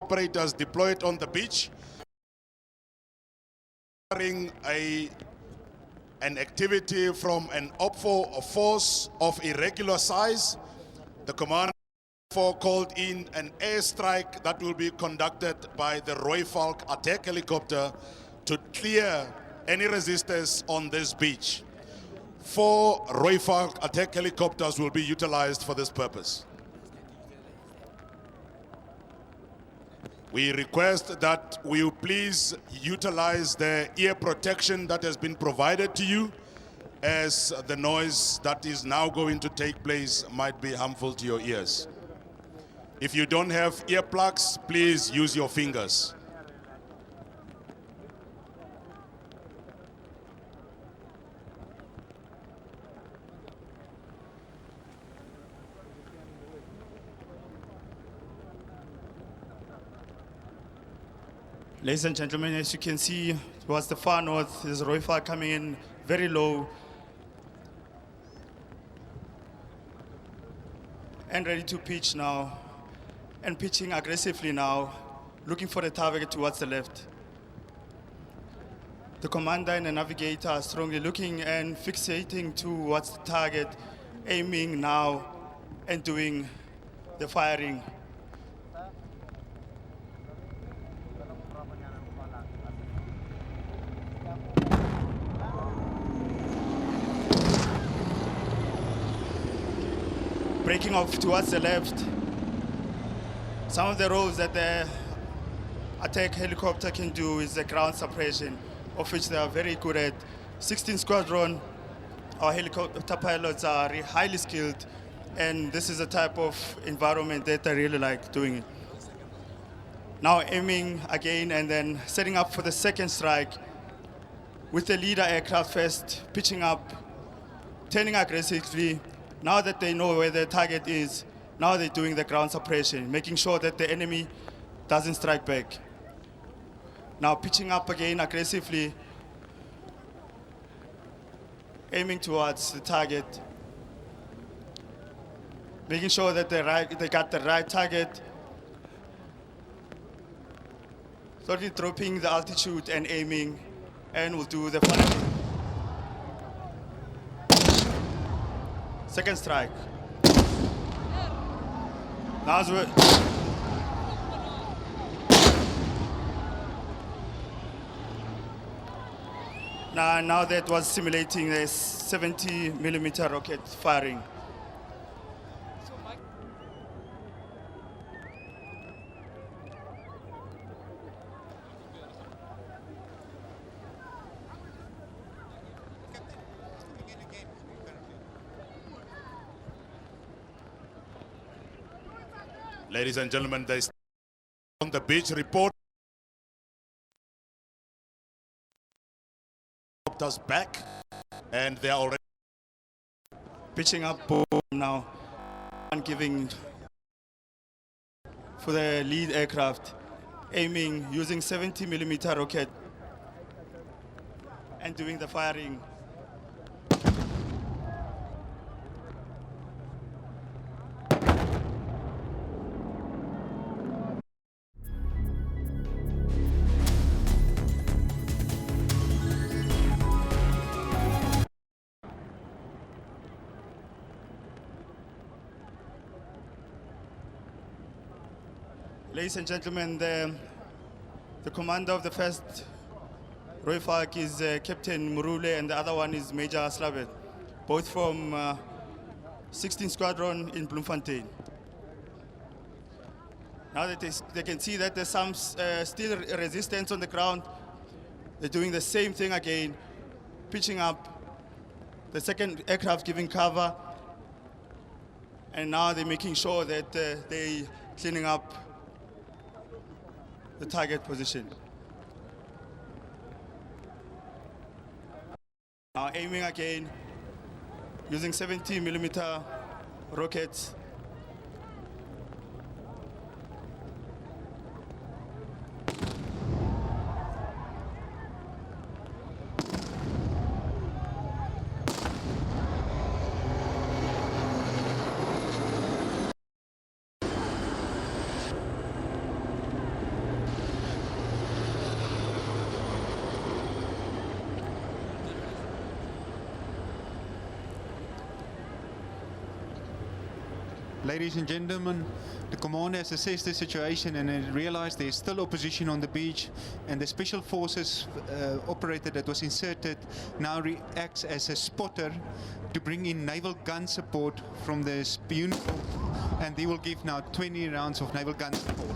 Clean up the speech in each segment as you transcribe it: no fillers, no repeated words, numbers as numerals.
operators deployed on the beach, an activity from an OPFO force of irregular size. The commander called in an airstrike that will be conducted by the Roy Falk attack helicopter to clear any resistance on this beach. 4 Roy Falk attack helicopters will be utilized for this purpose. We request that you please utilize the ear protection that has been provided to you, as the noise that is now going to take place might be harmful to your ears. If you don't have earplugs, please use your fingers. Ladies and gentlemen, as you can see, towards the far north is Roy Falk coming in very low and ready to pitch now, and pitching aggressively now, looking for the target towards the left. The commander and the navigator are strongly looking and fixating towards the target, aiming now and doing the firing. Breaking off towards the left. Some of the roles that the attack helicopter can do is the ground suppression, of which they are very good at. 16 Squadron, our helicopter pilots are highly skilled, and this is a type of environment that I really like doing it. Now aiming again and then setting up for the second strike with the leader aircraft first, pitching up, turning aggressively. Now that they know where the target is, now they're doing the ground suppression, making sure that the enemy doesn't strike back. Now pitching up again aggressively, aiming towards the target, making sure that they got the right target, slowly dropping the altitude and aiming, and we'll do the firing. Second strike. Now that was simulating a 70mm rocket firing. Ladies and gentlemen, they on the beach report. Helicopters back, and they are already Pitching up boom now and giving for the lead aircraft, aiming using 70mm rocket and doing the firing. Ladies and gentlemen, the commander of the first Roy Falk is Captain Murule, and the other one is Major Slavet, both from 16 Squadron in Bloemfontein. Now that they can see that there's some still resistance on the ground, they're doing the same thing again, pitching up, the second aircraft giving cover, and now they're making sure that they're cleaning up the target position. Now aiming again, using 70mm rockets. Ladies and gentlemen, the commander has assessed the situation and realized there is still opposition on the beach, and the special forces operator that was inserted now acts as a spotter to bring in naval gun support from the uniform, and they will give now 20 rounds of naval gun support.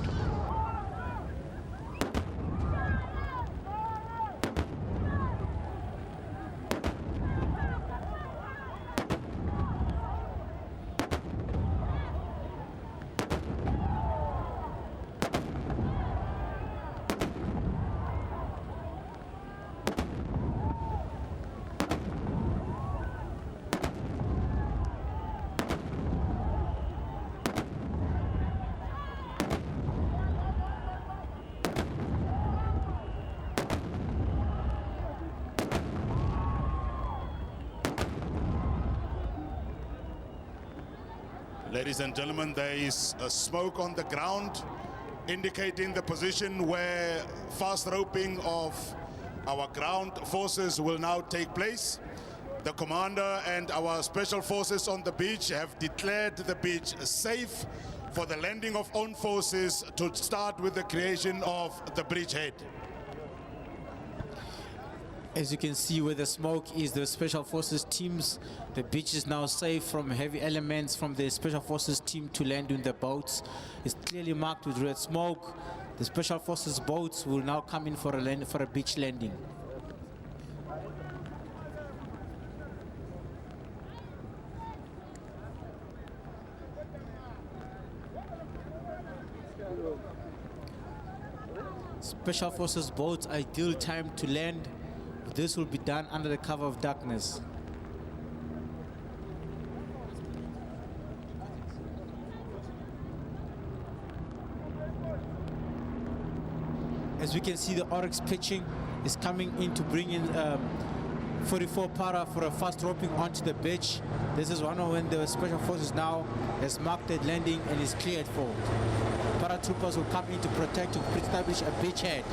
Ladies and gentlemen, there is a smoke on the ground indicating the position where fast roping of our ground forces will now take place. The commander and our special forces on the beach have declared the beach safe for the landing of own forces to start with the creation of the bridgehead. As you can see where the smoke is, the special forces teams, the beach is now safe from heavy elements from the special forces team to land in the boats. It's clearly marked with red smoke. The special forces boats will now come in for a beach landing. Special forces boats, ideal time to land. This will be done under the cover of darkness. As we can see, the Oryx pitching is coming in to bring in 44 para for a fast roping onto the beach. This is one of when the special forces now has marked the landing and is cleared for. Paratroopers will come in to protect, to establish a beachhead.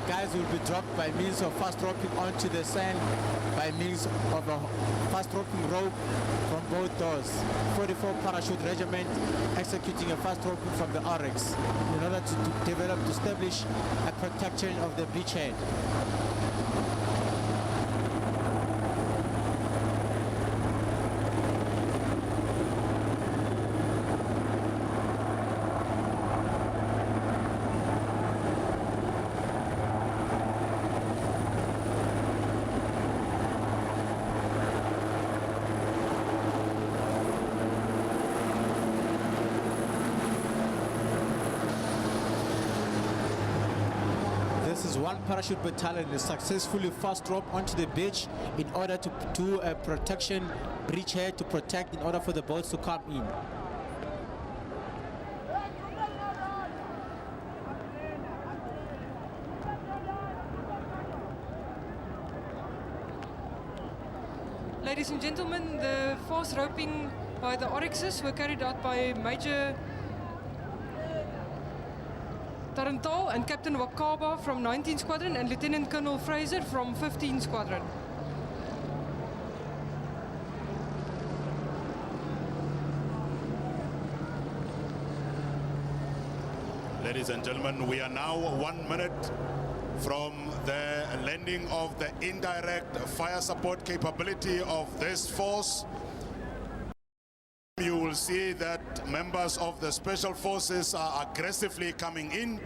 Guys will be dropped by means of fast roping onto the sand by means of a fast roping rope from both doors. 44 parachute regiment executing a fast roping from the Oryx in order to establish a protection of the beachhead. One parachute battalion is successfully fast roped onto the beach in order to do a protection bridgehead to protect in order for the boats to come in. Ladies and gentlemen, the fast roping by the Oryxes were carried out by Major Tarantal and Captain Wakaba from 19th Squadron and Lieutenant Colonel Fraser from 15th Squadron. Ladies and gentlemen, we are now 1 minute from the landing of the indirect fire support capability of this force. You will see that members of the special forces are aggressively coming in.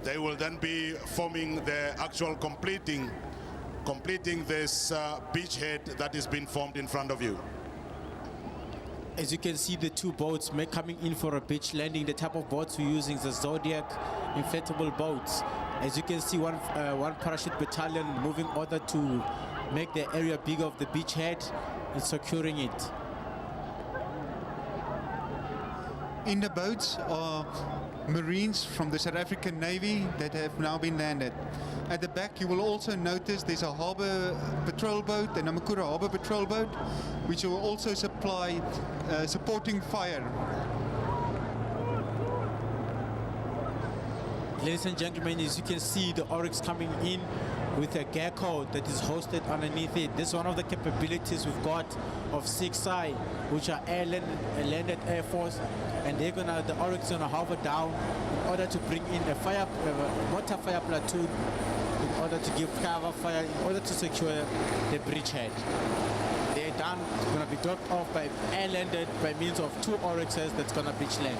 They will then be forming the actual completing this beachhead that is being formed in front of you. As you can see, the two boats coming in for a beach landing. The type of boats we're using is the Zodiac inflatable boats. As you can see, one parachute battalion moving order to make the area bigger of the beachhead and securing it. In the boats are Marines from the South African Navy that have now been landed. At the back you will also notice there's a harbour patrol boat, the Namakura harbour patrol boat, which will also supply supporting fire. Ladies and gentlemen, as you can see, the Oryx coming in with a gecko that is hosted underneath it. This is one of the capabilities we've got of 6i, which are landed Air Force, and the Oryx is gonna hover down in order to bring in a mortar fire platoon in order to give cover fire, in order to secure the bridgehead. They're done, gonna be dropped off by air landed by means of 2 Oryxes that's gonna beach land.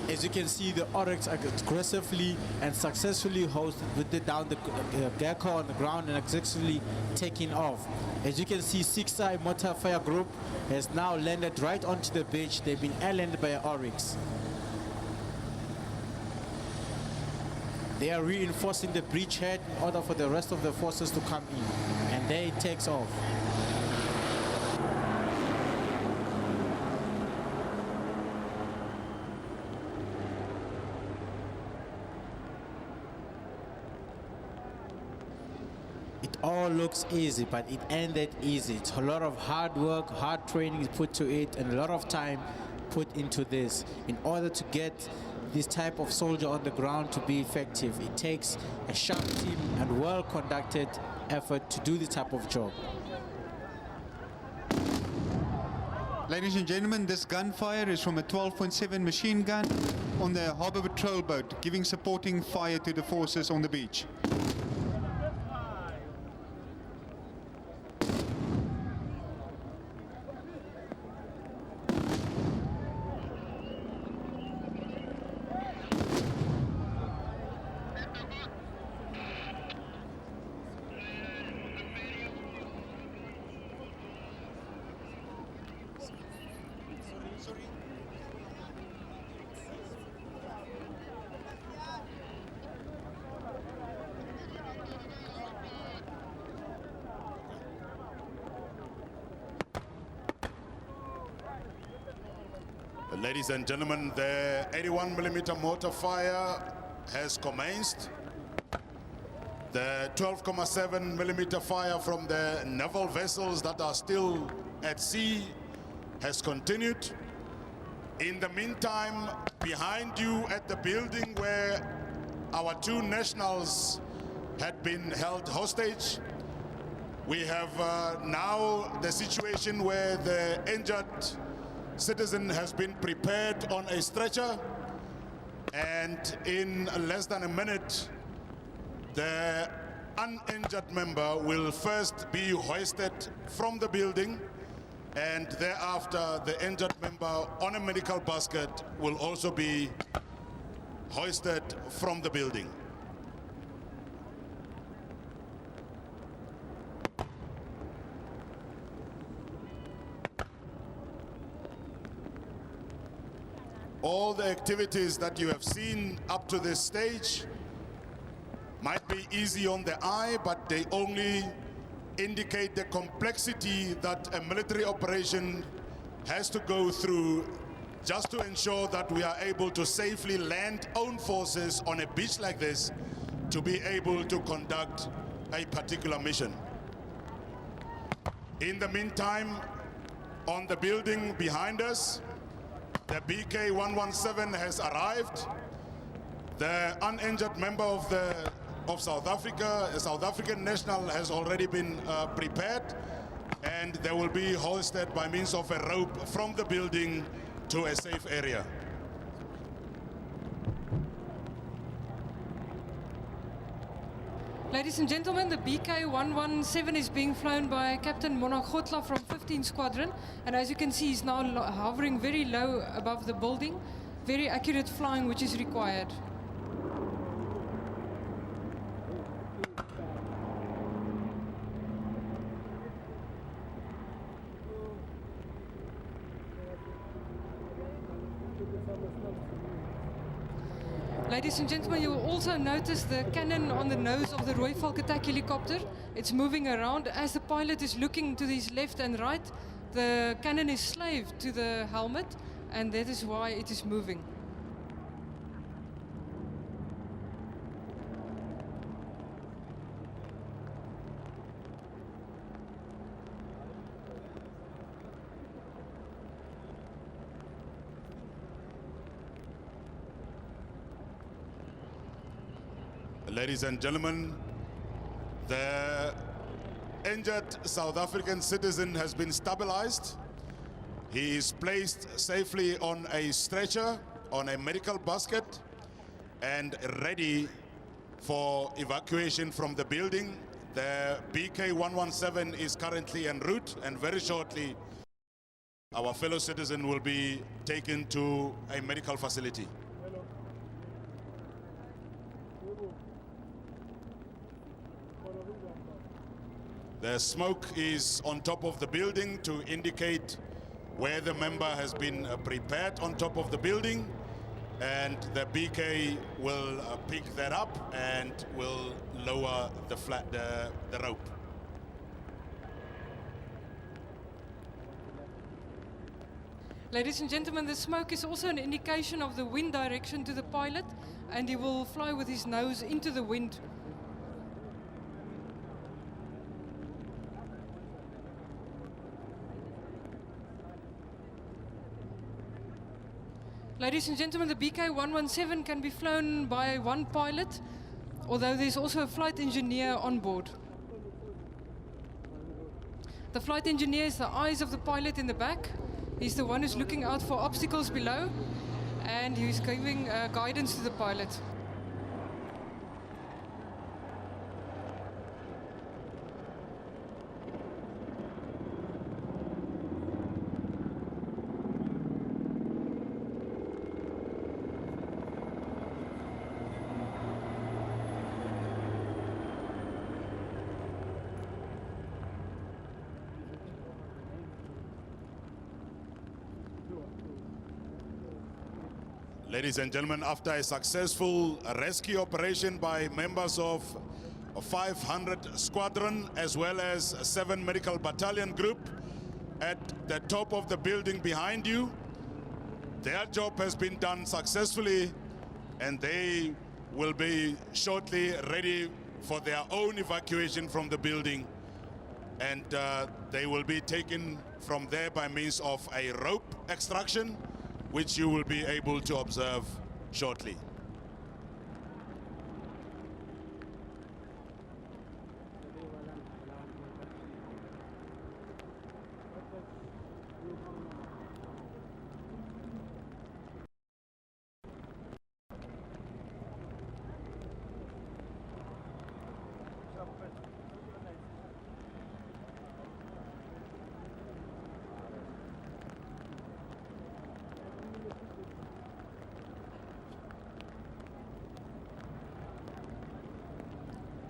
As you can see, the Oryx aggressively and successfully hosted with down the gecko on the ground and successfully taking off. As you can see, 6i mortar fire group has now landed right onto the beach. They've been air-landed by an Oryx. They are reinforcing the bridgehead in order for the rest of the forces to come in. And there it takes off. It all looks easy, but it ended easy. It's a lot of hard work, hard training put to it, and a lot of time put into this. In order to get this type of soldier on the ground to be effective, it takes a sharp team and well-conducted effort to do this type of job. Ladies and gentlemen, this gunfire is from a 12.7 machine gun on the harbor patrol boat, giving supporting fire to the forces on the beach. Ladies and gentlemen, the 81mm mortar fire has commenced. The 12.7mm fire from the naval vessels that are still at sea has continued. In the meantime, behind you at the building where our 2 nationals had been held hostage, we have now the situation where the injured citizen has been prepared on a stretcher, and in less than a minute the uninjured member will first be hoisted from the building, and thereafter the injured member on a medical basket will also be hoisted from the building. All the activities that you have seen up to this stage might be easy on the eye, but they only indicate the complexity that a military operation has to go through just to ensure that we are able to safely land own forces on a beach like this to be able to conduct a particular mission. In the meantime, on the building behind us, the BK-117 has arrived. The uninjured member of South Africa, a South African national, has already been prepared, and they will be hoisted by means of a rope from the building to a safe area. Ladies and gentlemen, the BK-117 is being flown by Captain Monagotla from 15th Squadron, and as you can see, he's now hovering very low above the building. Very accurate flying which is required. Ladies and gentlemen, you will also notice the cannon on the nose of the Rooivalk attack helicopter. It's moving around. As the pilot is looking to his left and right, the cannon is slaved to the helmet, and that is why it is moving. Ladies and gentlemen, the injured South African citizen has been stabilized. He is placed safely on a stretcher, on a medical basket, and ready for evacuation from the building. The BK117 is currently en route, and very shortly our fellow citizen will be taken to a medical facility. The smoke is on top of the building to indicate where the member has been prepared on top of the building, and the BK will pick that up and will lower the rope. Ladies and gentlemen, the smoke is also an indication of the wind direction to the pilot, and he will fly with his nose into the wind. Ladies and gentlemen, the BK117 can be flown by one pilot, although there's also a flight engineer on board. The flight engineer is the eyes of the pilot in the back. He's the one who's looking out for obstacles below, and he's giving guidance to the pilot. Ladies and gentlemen, after a successful rescue operation by members of 500 Squadron as well as 7 Medical Battalion Group at the top of the building behind you, their job has been done successfully, and they will be shortly ready for their own evacuation from the building, and they will be taken from there by means of a rope extraction, which you will be able to observe shortly.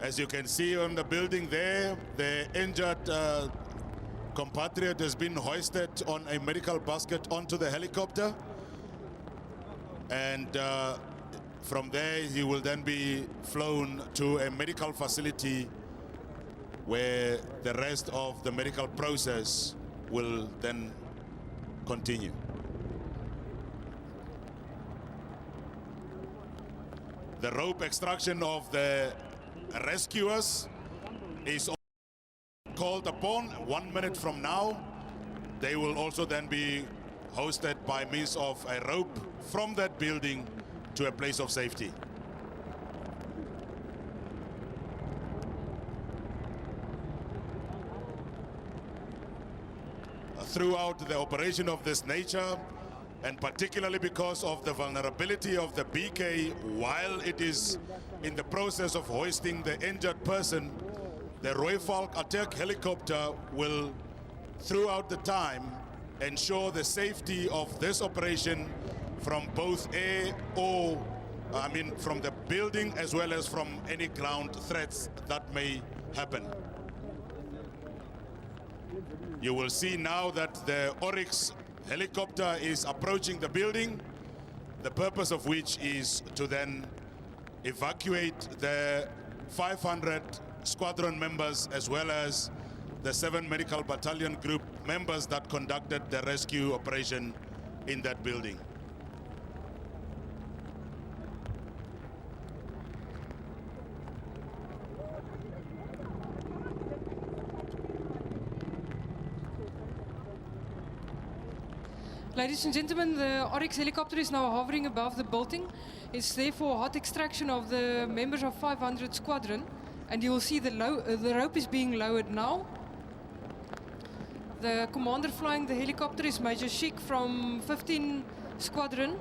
As you can see on the building there, the injured compatriot has been hoisted on a medical basket onto the helicopter, and from there he will then be flown to a medical facility where the rest of the medical process will then continue. The rope extraction of the rescuers is called upon 1 minute from now. They will also then be hosted by means of a rope from that building to a place of safety. Throughout the operation of this nature, and particularly because of the vulnerability of the BK while it is in the process of hoisting the injured person, the Rooivalk attack helicopter will, throughout the time, ensure the safety of this operation from both from the building as well as from any ground threats that may happen. You will see now that the Oryx helicopter is approaching the building, the purpose of which is to then evacuate the 500 squadron members as well as the 7 Medical Battalion Group members that conducted the rescue operation in that building. Ladies and gentlemen, the Oryx helicopter is now hovering above the building. It's there for hot extraction of the members of 500 Squadron. And you will see the rope is being lowered now. The commander flying the helicopter is Major Sheik from 15 Squadron.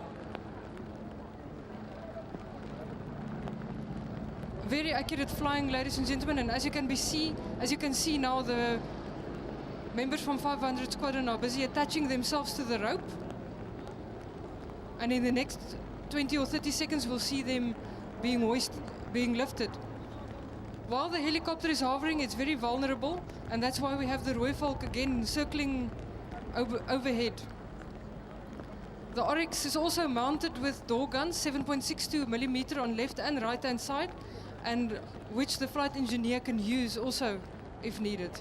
Very accurate flying, ladies and gentlemen, and as you can see now, the members from 500 Squadron are busy attaching themselves to the rope. And in the next 20 or 30 seconds, we'll see them being lifted. While the helicopter is hovering, it's very vulnerable, and that's why we have the Rooivalk again circling overhead. The Oryx is also mounted with door guns, 7.62 millimeter on left and right hand side, and which the flight engineer can use also if needed.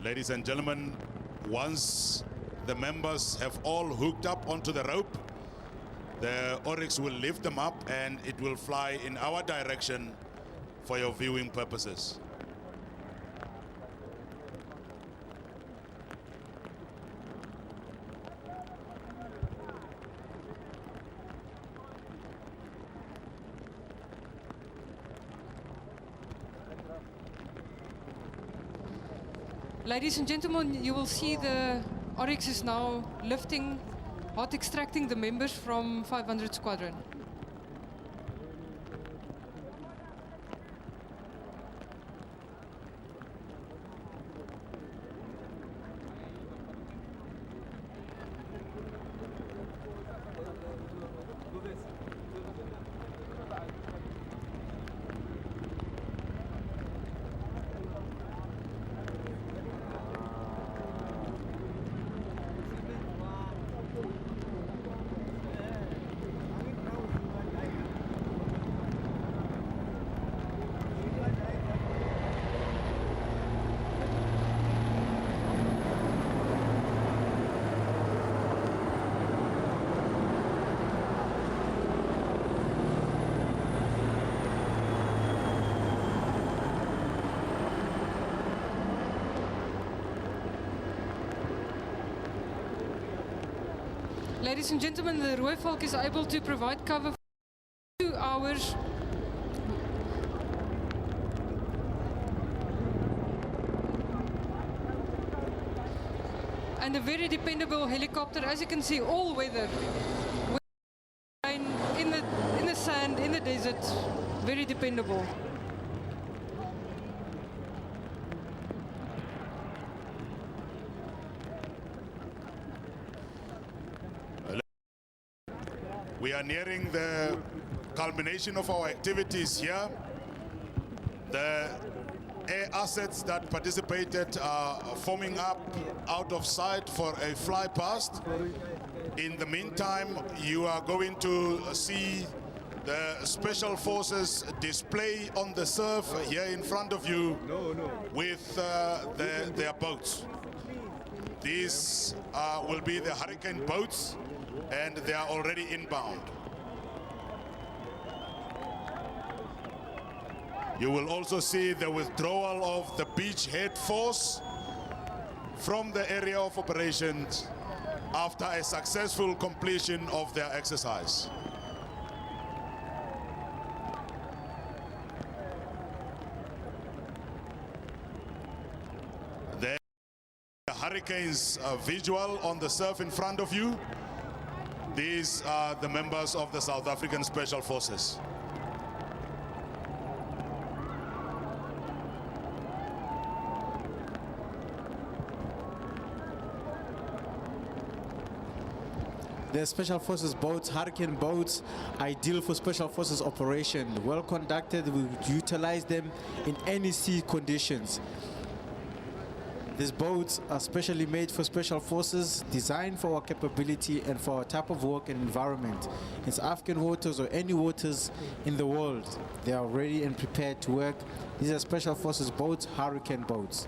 Ladies and gentlemen, once the members have all hooked up onto the rope, the Oryx will lift them up and it will fly in our direction for your viewing purposes. Ladies and gentlemen, you will see the Oryx is now lifting, hot extracting the members from 500 Squadron. Ladies and gentlemen, the Rooivalk is able to provide cover for 2 hours. And a very dependable helicopter, as you can see, all weather. In the sand, in the desert, very dependable. We are nearing the culmination of our activities here. The air assets that participated are forming up out of sight for a fly past. In the meantime, you are going to see the Special Forces display on the surf here in front of you with their boats. These will be the Hurricane boats, and they are already inbound. You will also see the withdrawal of the beachhead force from the area of operations after a successful completion of their exercise. The Hurricanes visual on the surf in front of you. These are the members of the South African Special Forces. The Special Forces boats, Hurricane boats, ideal for Special Forces operation. Well conducted, we utilize them in any sea conditions. These boats are specially made for Special Forces, designed for our capability and for our type of work and environment. It's African waters or any waters in the world. They are ready and prepared to work. These are Special Forces boats, Hurricane boats.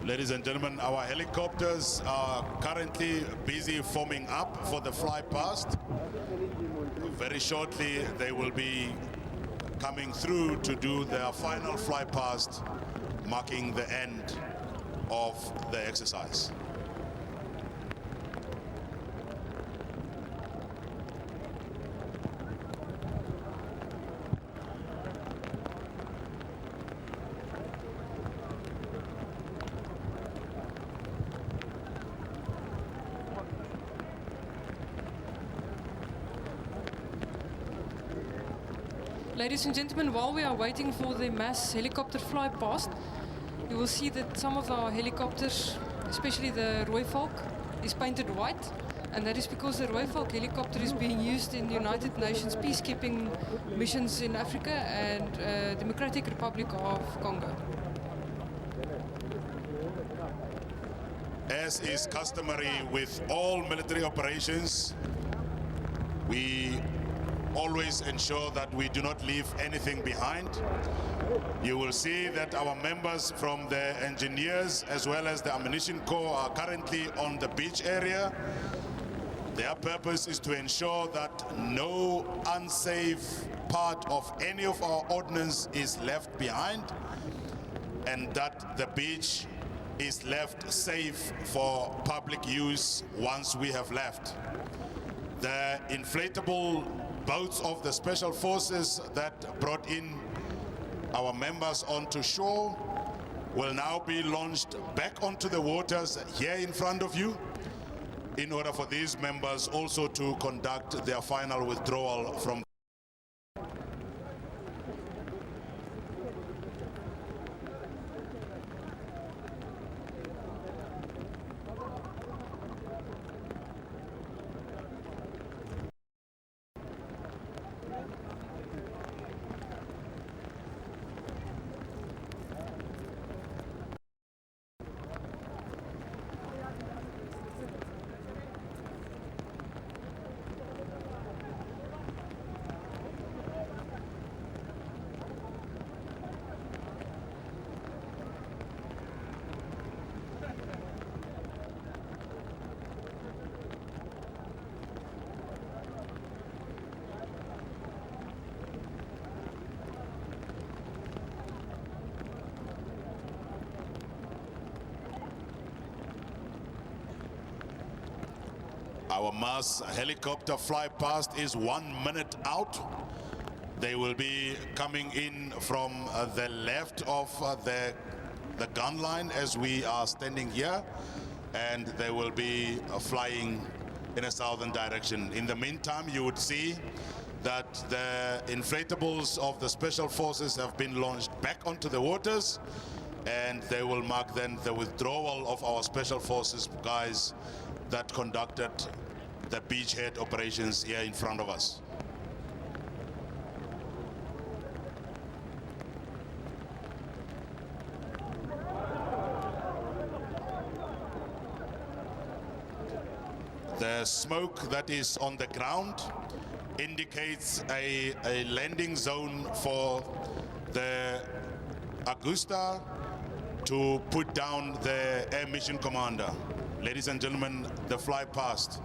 Ladies and gentlemen, our helicopters are currently busy forming up for the fly past. Very shortly, they will be coming through to do their final fly past, marking the end of the exercise. Ladies and gentlemen, while we are waiting for the mass helicopter fly past, you will see that some of our helicopters, especially the Rooivalk, is painted white. And that is because the Rooivalk helicopter is being used in the United Nations peacekeeping missions in Africa and Democratic Republic of Congo. As is customary with all military operations, we always ensure that we do not leave anything behind. You will see that our members from the engineers as well as the ammunition corps are currently on the beach area. Their purpose is to ensure that no unsafe part of any of our ordnance is left behind and that the beach is left safe for public use once we have left. The inflatable boats of the special forces that brought in our members onto shore will now be launched back onto the waters here in front of you in order for these members also to conduct their final withdrawal from. Our mass helicopter fly past is 1 minute out. They will be coming in from the left of the gun line as we are standing here, and they will be flying in a southern direction. In the meantime, you would see that the inflatables of the special forces have been launched back onto the waters, and they will mark then the withdrawal of our special forces guys that conducted the beachhead operations here in front of us. The smoke that is on the ground indicates a landing zone for the Augusta to put down the air mission commander. Ladies and gentlemen, the fly past.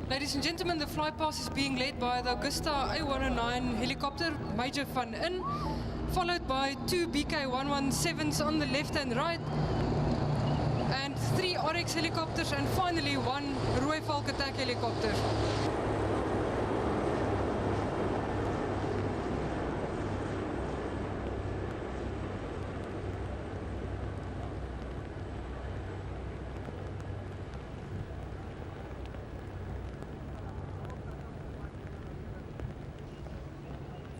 Ladies and gentlemen, the fly past is being led by the Augusta A109 helicopter, Major Van In, followed by 2 BK117s on the left and right, and 3 RX helicopters, and finally 1 Rooivalk attack helicopter.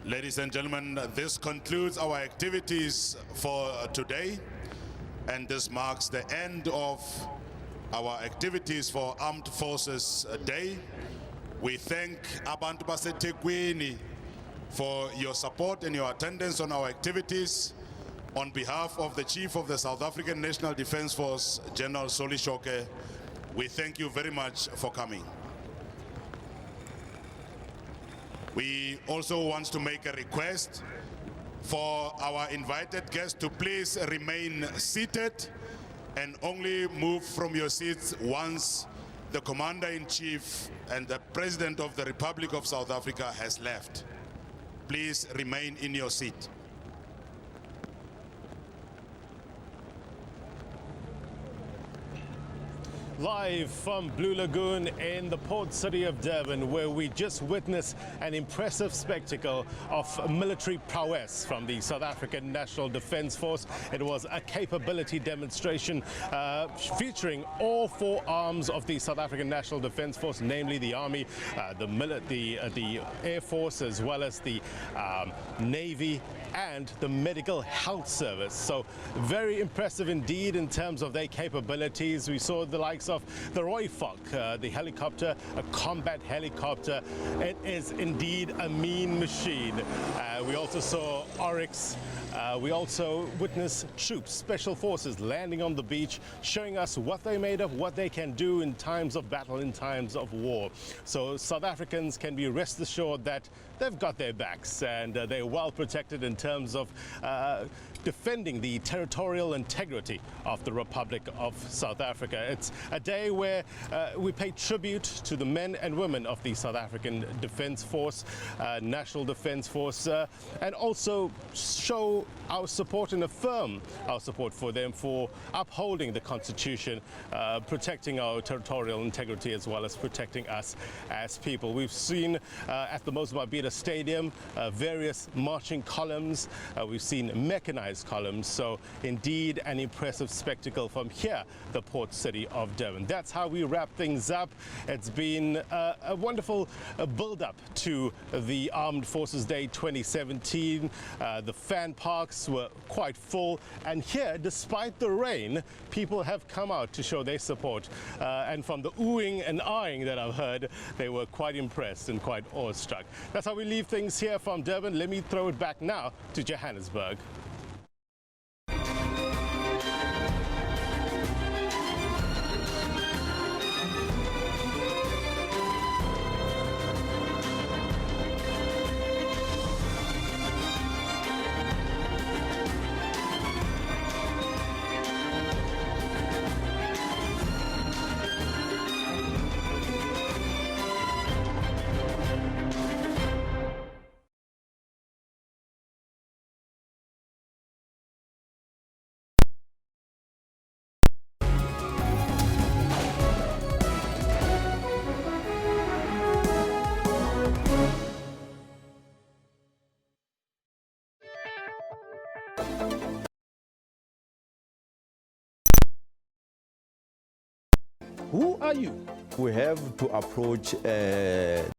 Ladies and gentlemen, this concludes our activities for today, and this marks the end of our activities for Armed Forces Day. We thank Abantu baseThekwini for your support and your attendance on our activities. On behalf of the Chief of the South African National Defence Force, General Soli Shoke, we thank you very much for coming. We also want to make a request for our invited guests to please remain seated and only move from your seats once the Commander-in-Chief and the President of the Republic of South Africa has left. Please remain in your seat. Live from Blue Lagoon in the port city of Durban, where we just witnessed an impressive spectacle of military prowess from the South African National Defence Force. It was a capability demonstration featuring all four arms of the South African National Defence Force, namely the Army, the Air Force, as well as the Navy and the Medical Health Service. So very impressive indeed in terms of their capabilities. We saw the likes of the Rooivalk, the helicopter, a combat helicopter. It is indeed a mean machine. We also saw Oryx. We also witnessed troops, special forces landing on the beach, showing us what they're made of, what they can do in times of battle, in times of war. So South Africans can be rest assured that they've got their backs and they're well protected in terms of defending the territorial integrity of the Republic of South Africa. It's a day where we pay tribute to the men and women of the South African Defence Force, National Defence Force, and also show our support and affirm our support for them for upholding the Constitution, protecting our territorial integrity, as well as protecting us as people. We've seen at the Mozambique Stadium various marching columns. We've seen mechanized columns. So indeed an impressive spectacle from here, the port city of Durban. That's how we wrap things up. It's been a wonderful build-up to the Armed Forces Day 2017. The fan parks were quite full, and here, despite the rain, people have come out to show their support. And from the oohing and eyeing that I've heard, they were quite impressed and quite awestruck. That's how we leave things here from Durban. Let me throw it back now to Johannesburg. Who are you? We have to approach